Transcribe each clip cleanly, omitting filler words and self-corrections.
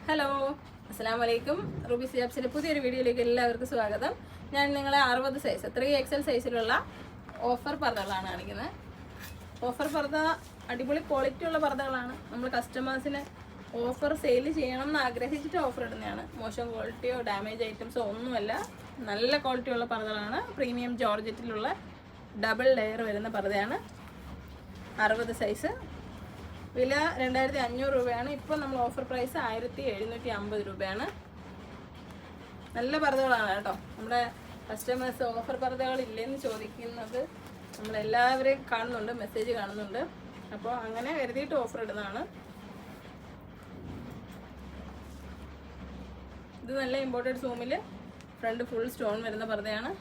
Hello, അസ്സലാമു അലൈക്കും. Ruby സിയാബ്സിൻ്റെ പുതിയൊരു വീഡിയോയിലേക്ക് എല്ലാവർക്കും സ്വാഗതം. ഞാൻ നിങ്ങളെ 60 സൈസ് 3XL സൈസിലുള്ള ഓഫർ പർദ്ദകളാണ് കാണിക്കുന്നത്. ഓഫർ പർദ്ദ അടിപൊളി ക്വാളിറ്റി ഉള്ള പർദ്ദകളാണ്. നമ്മൾ കസ്റ്റമേഴ്സിന് ഓഫർ സെയിൽ ചെയ്യണം എന്ന് ആഗ്രഹിച്ചിട്ട് ഓഫർ ഇടുന്നതാണ്. മോശം ക്വാളിറ്റിയോ ഡാമേജ് ഐറ്റംസോ ഒന്നുമല്ല, നല്ല ക്വാളിറ്റി ഉള്ള പർദ്ദകളാണ്. പ്രീമിയം ജോർജറ്റിലുള്ള ഡബിൾ ലെയർ വരുന്ന പർദ്ദയാണ്. 60 സൈസ്. വില 2500 രൂപയാണ്. ഇപ്പോൾ നമ്മൾ ഓഫർ പ്രൈസ് 1750 രൂപയാണ്. നല്ല പർദ്ദകളാണ് കേട്ടോ. നമ്മുടെ കസ്റ്റമേഴ്സ് ഓഫർ പർദ്ദകൾ ഇല്ലെന്ന് ചോദിക്കുന്നത് നമ്മളെല്ലാവരെയും കാണുന്നുണ്ട്, മെസ്സേജ് കാണുന്നുണ്ട്. അപ്പോൾ അങ്ങനെ കരുതിയിട്ട് ഓഫർ ഇടുന്നതാണ്. ഇത് നല്ല ഇമ്പോർട്ടഡ് സൂമിൽ ഫ്രണ്ട് ഫുൾ സ്റ്റോൺ വരുന്ന പർദ്ദയാണ്.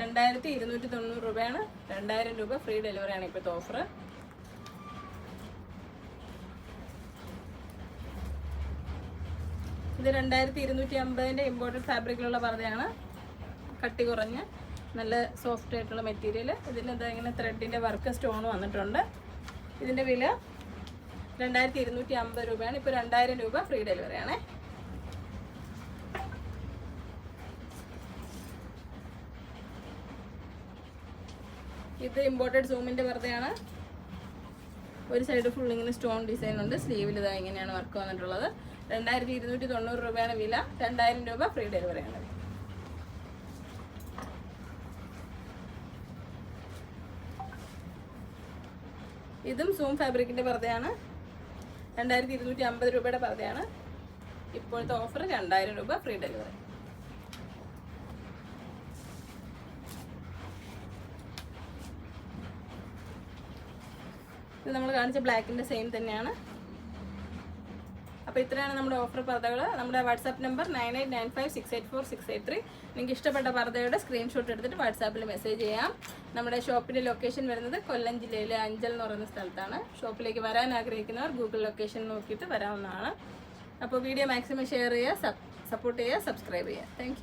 2290 രൂപയാണ്. 2000 രൂപ ഫ്രീ ഡെലിവറിയാണ് ഇപ്പോഴത്തെ ഓഫർ. ഇത് 2250 ഇമ്പോർട്ടഡ് ഫാബ്രിക്കിലുള്ള പർദ്ദയാണ്. കട്ടി കുറഞ്ഞ് നല്ല സോഫ്റ്റ് ആയിട്ടുള്ള മെറ്റീരിയൽ. ഇതിന് ഇങ്ങനെ ത്രെഡിൻ്റെ വർക്ക് സ്റ്റോൺ വന്നിട്ടുണ്ട്. ഇതിൻ്റെ വില 2250 രൂപയാണ്. ഇപ്പോൾ 2000 രൂപ ഫ്രീ ഡെലിവറിയാണ്. ഇത് ഇമ്പോർട്ടഡ് സൂമിൻ്റെ പർദ്ദയാണ്. ഒരു സൈഡ് ഫുൾ ഇങ്ങനെ സ്റ്റോൺ ഡിസൈൻ ഉണ്ട്. സ്ലീവിൽ ഇതാ ഇങ്ങനെയാണ് വർക്ക് വന്നിട്ടുള്ളത്. 2290 രൂപയാണ് വില. 2000 രൂപ ഫ്രീ ഡെലിവറിയാണ്. ഇതും സൂം ഫാബ്രിക്കിൻ്റെ പർദ്ദയാണ്. 2250 രൂപയുടെ പർദ്ദയാണ്. ഇപ്പോഴത്തെ ഓഫർ 2000 രൂപ ഫ്രീ ഡെലിവറി. ഇത് നമ്മൾ കാണിച്ച ബ്ലാക്കിൻ്റെ സെയിം തന്നെയാണ്. അപ്പോൾ ഇത്രയാണ് നമ്മുടെ ഓഫർ പർദ്ദകൾ. നമ്മുടെ വാട്സാപ്പ് നമ്പർ 9895684683. നിങ്ങൾക്ക് ഇഷ്ടപ്പെട്ട പർദ്ദയുടെ സ്ക്രീൻഷോട്ട് എടുത്തിട്ട് വാട്സാപ്പിൽ മെസ്സേജ് ചെയ്യാം. നമ്മുടെ ഷോപ്പിൻ്റെ ലൊക്കേഷൻ വരുന്നത് കൊല്ലം ജില്ലയിലെ അഞ്ചൽ എന്ന് പറയുന്ന സ്ഥലത്താണ്. ഷോപ്പിലേക്ക് വരാൻ ആഗ്രഹിക്കുന്നവർ ഗൂഗിൾ ലൊക്കേഷൻ നോക്കിയിട്ട് വരാവുന്നതാണ്. അപ്പോൾ വീഡിയോ മാക്സിമം ഷെയർ ചെയ്യുക, സപ്പോർട്ട് ചെയ്യുക, സബ്സ്ക്രൈബ് ചെയ്യുക. താങ്ക്